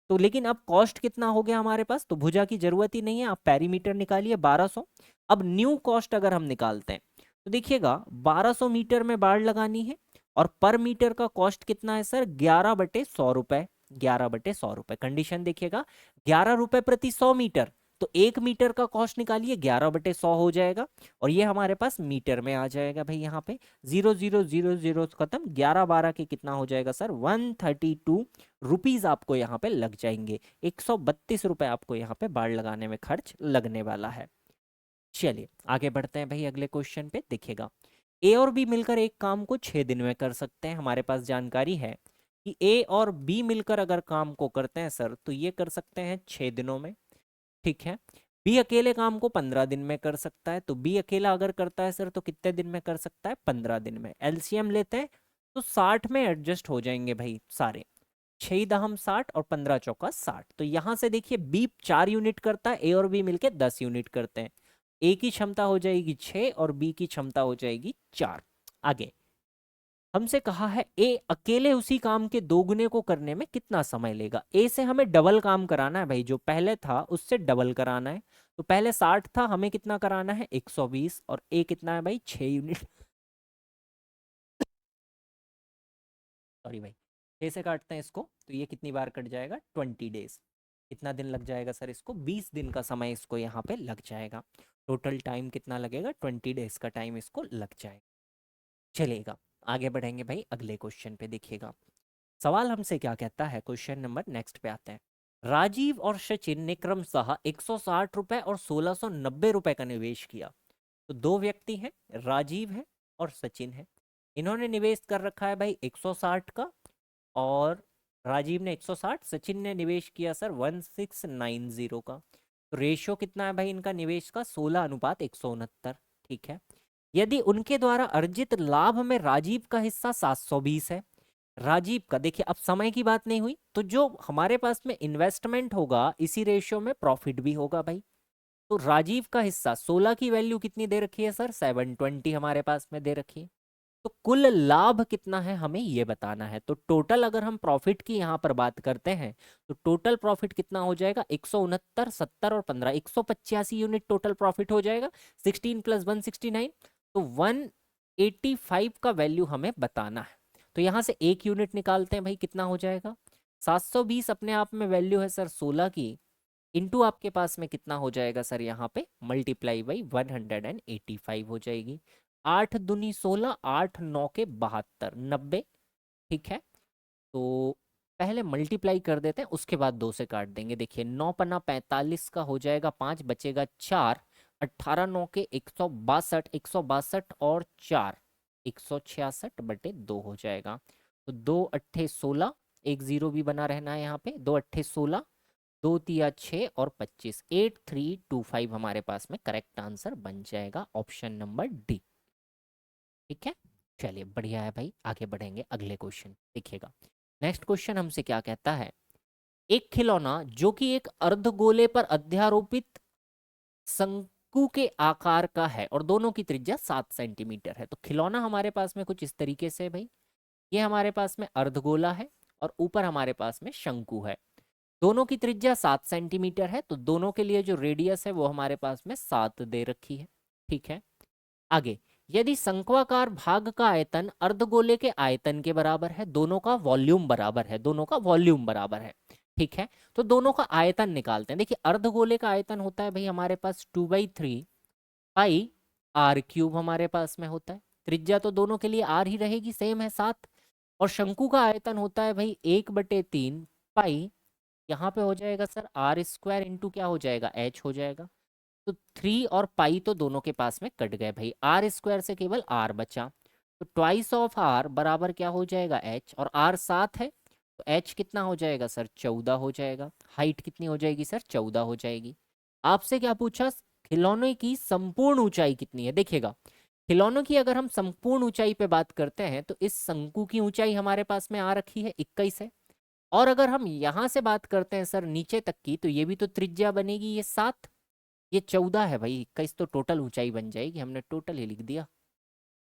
तो लेकिन अब कॉस्ट कितना हो गया हमारे पास, तो भुजा की जरूरत ही नहीं है, आप पेरीमीटर निकालिए 1200। अब न्यू कॉस्ट अगर हम निकालते हैं तो देखिएगा 1200 मीटर में बाढ़ लगानी है, और पर मीटर का कॉस्ट कितना है सर, 11/100 रुपए। 11/100 रुपए, कंडीशन देखिएगा, 11 रुपए प्रति 100 मीटर। तो 1 मीटर का कॉस्ट निकालिए, 11/100 हो जाएगा। और ये हमारे पास मीटर में आ जाएगा भाई, यहाँ पे 0000 खत्म, 11 12 के कितना हो जाएगा सर, 132 रुपीज आपको यहाँ पे लग जाएंगे। 132 रुपए आपको यहाँ पे बाड़ लगाने में खर्च लगने वाला है। चलिए आगे बढ़ते हैं भाई अगले क्वेश्चन पे। देखिएगा ए और बी मिलकर एक काम को 6 दिन में कर सकते हैं। हमारे पास जानकारी है कि ए और बी मिलकर अगर काम को करते हैं सर तो ये कर सकते हैं 6 दिनों में। ठीक है, बी अकेले काम को 15 दिन में कर सकता है। तो बी अकेला अगर करता है सर तो कितने दिन में कर सकता है, 15 दिन में। एलसीएम लेते हैं तो 60 में एडजस्ट हो जाएंगे भाई सारे, 6 दहम 60 और 15 चौका 60। तो यहां से देखिए बी 4 यूनिट करता है, ए और बी मिलके 10 यूनिट करते हैं। ए की क्षमता हो जाएगी 6 और बी की क्षमता हो जाएगी 4। आगे हमसे कहा है ए अकेले उसी काम के दोगुने को करने में कितना समय लेगा। ए से हमें डबल काम कराना है भाई, जो पहले था उससे डबल कराना है। तो पहले 60 था, हमें कितना कराना है 120, और ए कितना है भाई 6 यूनिट। सॉरी भाई, 6 से काटते हैं इसको तो ये कितनी बार कट जाएगा, 20 डेज। कितना दिन लग जाएगा सर इसको, 20 दिन का समय इसको यहाँ पे लग जाएगा। टोटल टाइम कितना लगेगा, 20 डेज का टाइम इसको लग जाएगा। चलेगा, आगे बढ़ेंगे भाई अगले क्वेश्चन पे। देखिएगा सवाल हमसे क्या कहता है, क्वेश्चन नंबर नेक्स्ट पे आते हैं। राजीव और सचिन ने क्रमशः 160 रुपए और 1690 रुपए का निवेश किया। तो दो व्यक्ति हैं, राजीव है और सचिन है। इन्होंने निवेश कर रखा है भाई 160 का, और राजीव ने 160, सचिन ने निवेश किया सर 1690 का। तो रेशियो कितना है भाई इनका निवेश का? 16:169। ठीक है। यदि उनके द्वारा अर्जित लाभ में राजीव का हिस्सा 720 है, राजीव का, देखिए अब समय की बात नहीं हुई, तो जो हमारे पास में इन्वेस्टमेंट होगा इसी रेशियो में प्रॉफिट भी होगा भाई। तो राजीव का हिस्सा 16 की वैल्यू कितनी दे रखी है सर? 720 हमारे पास में दे रखी है। तो कुल लाभ कितना है हमें ये बताना है। तो टोटल अगर हम प्रॉफिट की यहाँ पर बात करते हैं तो टोटल प्रॉफिट कितना हो जाएगा? 169, 70 और 15, 185 यूनिट टोटल प्रॉफिट हो जाएगा। 16 + 169, तो 185 का वैल्यू हमें बताना है। तो यहाँ से एक यूनिट निकालते हैं भाई, कितना हो जाएगा? 720 अपने आप में वैल्यू है सर 16 की, इंटू आपके पास में कितना हो जाएगा सर यहाँ पे? मल्टीप्लाई बाई 185 हो जाएगी। 8 दूनी 16, 8 9 के 72, 90। ठीक है। तो पहले मल्टीप्लाई कर देते हैं, उसके बाद 2 से काट देंगे। देखिए 9 पन्ना 45 का हो जाएगा, 5 बचेगा 4, 18 9 के 162, 162 और 4 166/2 हो जाएगा। तो 2 अट्ठे 16, एक जीरो भी बना रहना है यहाँ पे, 2 अट्ठे 16, 2 तिया 6 और 25, 8325 हमारे पास में करेक्ट आंसर बन जाएगा, ऑप्शन नंबर डी। ठीक है, चलिए बढ़िया है भाई, आगे बढ़ेंगे अगले क्वेश्चन देखिएगा। नेक्स्ट क्वेश्चन हमसे क्या कहता है? एक खिलौना जो कि एक अर्धगोले पर अध्यारोपित शंकु के आकार का है और दोनों की त्रिज्या 7 सेंटीमीटर है। तो खिलौना हमारे पास में कुछ इस तरीके से है भाई, ये हमारे पास में अर्धगोला है और ऊपर हमारे पास में शंकु है। दोनों की त्रिज्या 7 सेंटीमीटर है, तो दोनों के लिए जो रेडियस है वो हमारे पास में 7 दे रखी है। ठीक है। आगे, यदि शंक्वाकार भाग का आयतन अर्धगोले के आयतन के बराबर है, दोनों का वॉल्यूम बराबर है, दोनों का वॉल्यूम बराबर है। ठीक है। तो दोनों का आयतन निकालते हैं। देखिए अर्धगोले का आयतन होता है भाई हमारे पास 2/3 पाई r³ हमारे पास में होता है। त्रिज्या तो दोनों के लिए r ही रहेगी, सेम है 7। और शंकु का आयतन होता है भाई 1/3 पाई, यहाँ पे हो जाएगा सर r² इंटू क्या हो जाएगा? h हो जाएगा। तो 3 और पाई तो दोनों के पास में कट गए भाई, r² से केवल r बचा। तो ट्वाइस ऑफ r बराबर क्या हो जाएगा? h, और r 7 है तो h कितना हो जाएगा सर? 14 हो जाएगा। हाइट कितनी हो जाएगी सर? 14 हो जाएगी। आपसे क्या पूछा? खिलौने की संपूर्ण ऊंचाई कितनी है? देखिएगा खिलौनों की अगर हम संपूर्ण ऊंचाई पे बात करते हैं तो इस शंकु की ऊंचाई हमारे पास में आ रखी है 21 है। और अगर हम यहां से बात करते हैं सर नीचे तक की, तो ये भी तो त्रिज्या बनेगी, ये 7, ये 14 है भाई, 21 तो टोटल ऊंचाई बन जाएगी, हमने टोटल ही लिख दिया।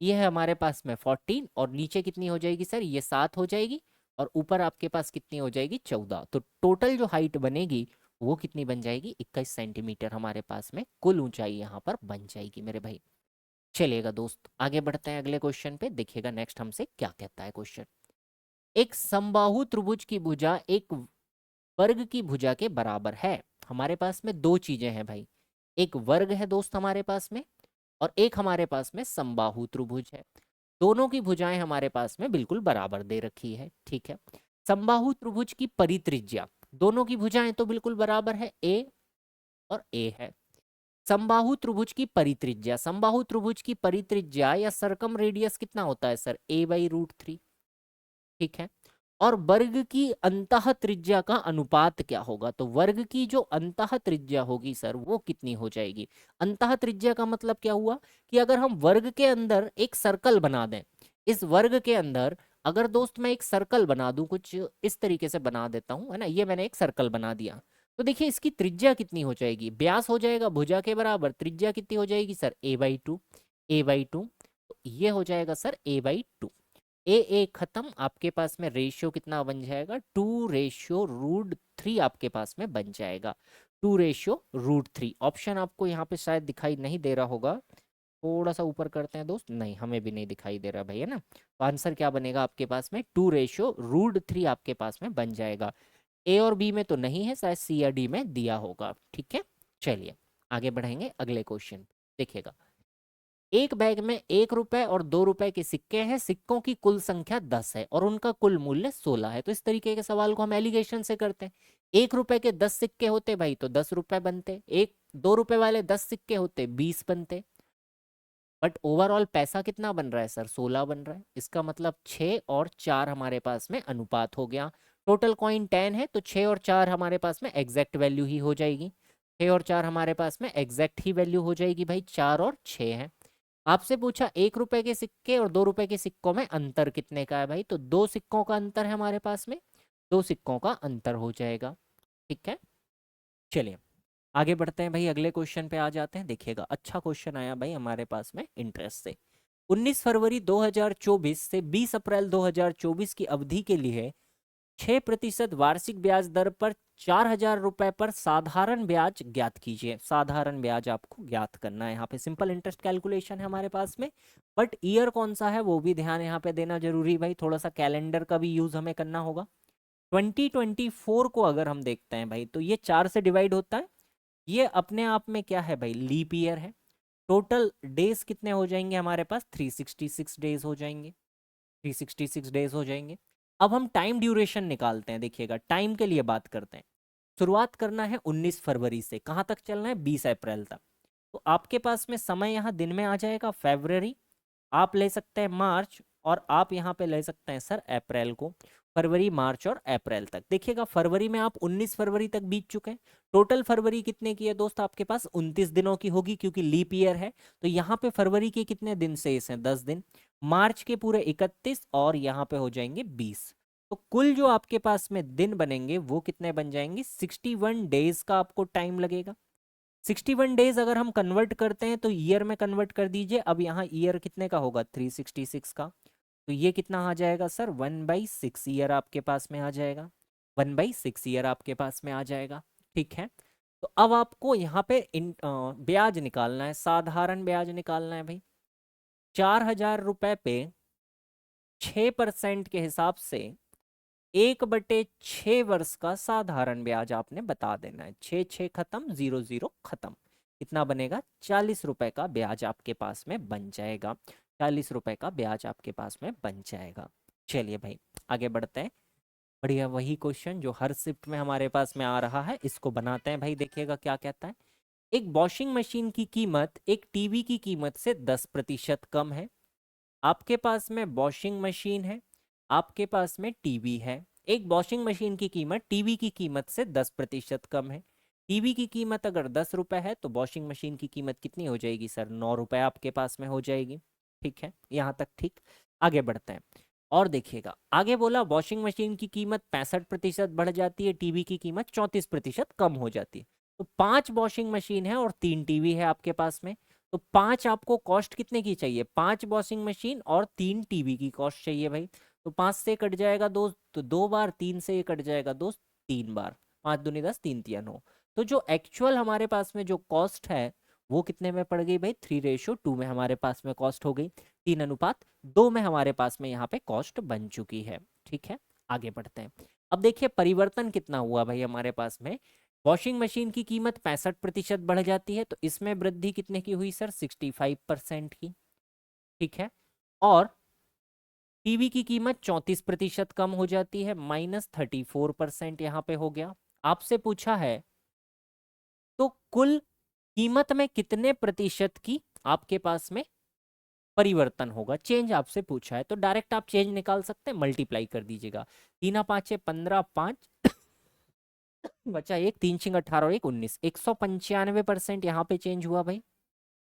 ये है हमारे पास में 14, और नीचे कितनी हो जाएगी सर? ये 7 हो जाएगी, और ऊपर आपके पास कितनी हो जाएगी? 14। तो टोटल जो हाइट बनेगी वो कितनी बन जाएगी? 21 सेंटीमीटर हमारे पास में कुल ऊंचाई यहाँ पर बन जाएगी मेरे भाई। चलिएगा दोस्त आगे बढ़ते हैं अगले क्वेश्चन पे, देखिएगा नेक्स्ट हमसे क्या कहता है क्वेश्चन। एक समबाहु त्रिभुज की भुजा एक वर्ग की भुजा के बराबर है। हमारे पास में दो चीजें हैं भाई, एक वर्ग है दोस्त हमारे पास में, और एक हमारे पास में समबाहु त्रिभुज है। दोनों की भुजाएं हमारे पास में बिल्कुल बराबर दे रखी है। ठीक है। समबाहु त्रिभुज की परित्रिज्या, दोनों की भुजाएं तो बिल्कुल बराबर है, ए और ए है। समबाहु त्रिभुज की परित्रिज्या, समबाहु त्रिभुज की परित्रिज्या या सर्कम रेडियस कितना होता है सर? a/√3। ठीक है। और वर्ग की अंतः त्रिज्या का अनुपात क्या होगा? तो वर्ग की जो अंतः त्रिज्या होगी सर वो कितनी हो जाएगी? अंतः त्रिज्या का मतलब क्या हुआ कि अगर हम वर्ग के अंदर एक सर्कल बना दें, इस वर्ग के अंदर अगर दोस्त मैं एक सर्कल बना दूं, कुछ इस तरीके से बना देता हूं, है ना, ये मैंने एक सर्कल बना दिया, तो देखिए इसकी त्रिज्या कितनी हो जाएगी? व्यास हो जाएगा भुजा के बराबर, त्रिज्या कितनी हो जाएगी सर? a/2, a/2, तो ये हो जाएगा सर a/2। ए खत्म, आपके पास में रेशियो कितना बन जाएगा? 2/√3 आपके पास में बन जाएगा, 2/√3। ऑप्शन आपको यहाँ पे शायद दिखाई नहीं दे रहा होगा, थोड़ा सा ऊपर करते हैं दोस्त, नहीं हमें भी नहीं दिखाई दे रहा भाई, है ना। तो आंसर क्या बनेगा आपके पास में? 2/√3 आपके पास में बन जाएगा। ए और बी में तो नहीं है, शायद सी या डी में दिया होगा। ठीक है। चलिए आगे बढ़ेंगे अगले क्वेश्चन, देखिएगा। एक बैग में 1 रुपए और 2 रुपए के सिक्के हैं, सिक्कों की कुल संख्या 10 है और उनका कुल मूल्य 16 है। तो इस तरीके के सवाल को हम एलिगेशन से करते हैं। 1 रुपए के 10 सिक्के होते भाई तो 10 रुपए बनते, एक 2 रुपए वाले 10 सिक्के होते 20 बनते। बट ओवरऑल पैसा कितना बन रहा है सर, 16 बन रहा है। इसका मतलब 6 और 4 हमारे पास में अनुपात हो गया। टोटल कॉइन 10 है तो 6 और 4 हमारे पास में एग्जैक्ट वैल्यू ही हो जाएगी। 6 और 4 हमारे पास में एग्जैक्ट ही वैल्यू हो जाएगी भाई, 4 और 6 है। आपसे पूछा 1 रुपए के सिक्के और 2 रुपए के सिक्कों में अंतर कितने का है भाई, तो 2 सिक्कों का अंतर है हमारे पास में, 2 सिक्कों का अंतर हो जाएगा। ठीक है, चलिए आगे बढ़ते हैं भाई, अगले क्वेश्चन पे आ जाते हैं। देखिएगा अच्छा क्वेश्चन आया भाई हमारे पास में इंटरेस्ट से। 19 फरवरी 2024 से 20 अप्रैल 2024 की अवधि के लिए 6% वार्षिक ब्याज दर पर 4,000 रुपए पर साधारण ब्याज ज्ञात कीजिए। साधारण ब्याज आपको ज्ञात करना है। यहाँ पे सिंपल इंटरेस्ट कैलकुलेशन है हमारे पास में, बट ईयर कौन सा है वो भी ध्यान यहाँ पे देना जरूरी भाई, थोड़ा सा कैलेंडर का भी यूज हमें करना होगा। 2024 को अगर हम देखते हैं भाई, तो ये 4 से डिवाइड होता है। ये अपने आप में क्या है भाई, लीप ईयर है। टोटल डेज कितने हो जाएंगे हमारे पास, 366 डेज हो जाएंगे, 366 डेज हो जाएंगे। अब हम टाइम ड्यूरेशन निकालते हैं। देखिएगा टाइम के लिए बात करते हैं। शुरुआत करना है 19 फरवरी से, कहाँ तक चलना है, 20 अप्रैल तक। तो आपके पास में समय यहाँ दिन में आ जाएगा फरवरी, आप ले सकते हैं मार्च, और आप यहाँ पे ले सकते हैं सर अप्रैल को। फरवरी, मार्च और अप्रैल तक। देखिएगा फरवरी में आप 19 फरवरी तक बीत चुके हैं। टोटल फरवरी कितने की है दोस्त आपके पास, 29 दिनों की होगी क्योंकि लीप ईयर है। तो यहाँ पे फरवरी के कितने दिन शेष हैं, 10 दिन। मार्च के पूरे 31 और यहाँ पे हो जाएंगे 20। तो कुल जो आपके पास में दिन बनेंगे वो कितने बन जाएंगे, 61 डेज का आपको टाइम लगेगा। 61 डेज अगर हम कन्वर्ट करते हैं तो ईयर में कन्वर्ट कर दीजिए। अब यहाँ ईयर कितने का होगा, 366 का। तो ये कितना आ जाएगा सर, 1/6 ईयर आपके पास में आ जाएगा। 1/6 ईयर आपके पास में आ जाएगा। ठीक है, तो अब आपको यहाँ पे ब्याज निकालना है, साधारण ब्याज निकालना है भाई। 4,000 रुपए पे 6% के हिसाब से 1/6 वर्ष का साधारण ब्याज आपने बता देना है। 6 6 खत्म, 0 0 खत्म। कितना बनेगा, 40 रुपए का ब्याज आपके पास में बन जाएगा। 40 रुपए का ब्याज आपके पास में बन जाएगा। चलिए भाई आगे बढ़ते हैं। बढ़िया, वही क्वेश्चन जो हर शिफ्ट में हमारे पास में आ रहा है, इसको बनाते हैं भाई। देखिएगा क्या कहता है। एक वॉशिंग मशीन की कीमत एक टीवी की कीमत से 10% कम है। आपके पास में वॉशिंग मशीन है, आपके पास में टीवी है। एक वॉशिंग मशीन की कीमत टीवी की कीमत से 10% कम है। टीवी की कीमत अगर 10 रुपए है तो वॉशिंग मशीन की कीमत कितनी हो जाएगी सर, 9 रुपए आपके पास में हो जाएगी। ठीक है, यहाँ तक ठीक। आगे बढ़ते हैं और देखिएगा आगे बोला वॉशिंग मशीन की कीमत 65% बढ़ जाती है, टीवी की कीमत 34% कम हो जाती है। तो 5 वॉशिंग मशीन है और 3 टीवी है आपके पास में। तो 5 आपको कॉस्ट कितने की चाहिए, 5 वॉशिंग मशीन और 3 टीवी की कॉस्ट चाहिए भाई। तो 5 से कट जाएगा दोस्त तो 2 बार, 3 से ये कट जाएगा दोस्त 3 बार। 5 दूनी 10, 3 तिया 9। तो जो एक्चुअल हमारे पास में जो कॉस्ट है वो कितने में पड़ गई भाई, 3:2 में हमारे पास में कॉस्ट हो गई। 3:2 में हमारे पास में यहाँ पे कॉस्ट बन चुकी है। ठीक है, आगे बढ़ते हैं। अब देखिए परिवर्तन कितना हुआ भाई हमारे पास में। वॉशिंग मशीन की कीमत 65% बढ़ जाती है, तो इसमें वृद्धि कितने की हुई सर, 65% की। ठीक है, और टीवी की कीमत 34% कम हो जाती है, -34% यहाँ पे हो गया। आपसे पूछा है तो कुल कीमत में कितने प्रतिशत की आपके पास में परिवर्तन होगा, चेंज आपसे पूछा है। तो डायरेक्ट आप चेंज निकाल सकते हैं, मल्टीप्लाई कर दीजिएगा। 3 5 15, 5 बचा 1, 3 6 18 और 1 19, 195% यहाँ पे चेंज हुआ भाई।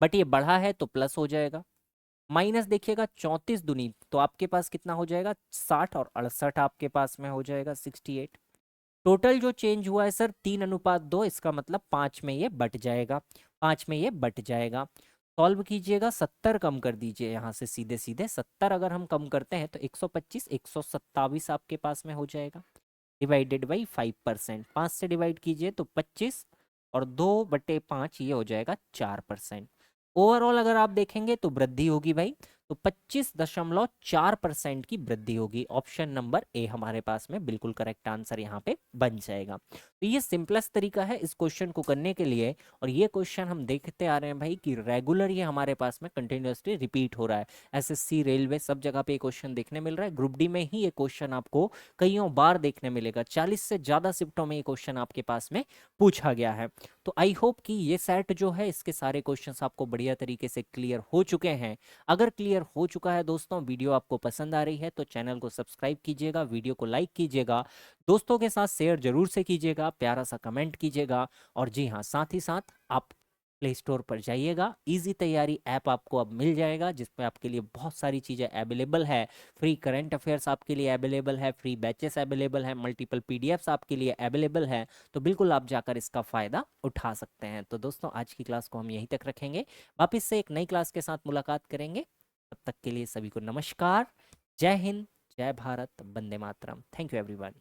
बट ये बढ़ा है तो प्लस हो जाएगा। माइनस देखिएगा 34 दूनी तो आपके पास कितना हो जाएगा, 60 और 68 आपके पास में हो जाएगा 68। टोटल जो चेंज हुआ है सर 3:2, इसका मतलब 5 में ये बट जाएगा, 5 में ये बट जाएगा। सॉल्व कीजिएगा, 70 कम कर दीजिए यहाँ से सीधे सीधे। 70 अगर हम कम करते हैं तो 125 127 आपके पास में हो जाएगा, डिवाइडेड बाई 5%। 5 से डिवाइड कीजिए तो 25 और 2/5 ये हो जाएगा 4%। ओवरऑल अगर आप देखेंगे तो वृद्धि होगी भाई, तो 25.4% की वृद्धि होगी। ऑप्शन नंबर ए हमारे पास में बिल्कुल करेक्ट आंसर यहाँ पे बन जाएगा। तो ये सिंपलेस्ट तरीका है इस क्वेश्चन को करने के लिए। और ये क्वेश्चन हम देखते आ रहे हैं भाई कि रेगुलर ये हमारे पास में कंटिन्यूसली रिपीट हो रहा है। एसएससी, रेलवे, सब जगह पे ये क्वेश्चन देखने मिल रहा है। ग्रुप डी में ही ये क्वेश्चन आपको कईयों बार देखने मिलेगा, 40 से ज्यादा शिफ्टों में ये क्वेश्चन आपके पास में पूछा गया है। तो आई होप कि ये सेट जो है इसके सारे क्वेश्चंस आपको बढ़िया तरीके से क्लियर हो चुके हैं। अगर क्लियर हो चुका है दोस्तों, वीडियो आपको पसंद आ रही है तो चैनल को सब्सक्राइब कीजिएगा, वीडियो को लाइक कीजिएगा, दोस्तों के साथ शेयर जरूर से कीजिएगा, प्यारा सा कमेंट कीजिएगा। और जी हाँ, साथ ही साथ आप प्ले स्टोर पर जाइएगा, इजी तैयारी ऐप आपको अब मिल जाएगा जिसमें आपके लिए बहुत सारी चीज़ें अवेलेबल है। फ्री करंट अफेयर्स आपके लिए अवेलेबल है, फ्री बैचेस अवेलेबल है, मल्टीपल पीडीएफ्स आपके लिए अवेलेबल है। तो बिल्कुल आप जाकर इसका फ़ायदा उठा सकते हैं। तो दोस्तों आज की क्लास को हम यहीं तक रखेंगे, वापस से एक नई क्लास के साथ मुलाकात करेंगे। तब तक के लिए सभी को नमस्कार, जय हिंद, जय भारत, वंदे मातरम। Thank you everyone.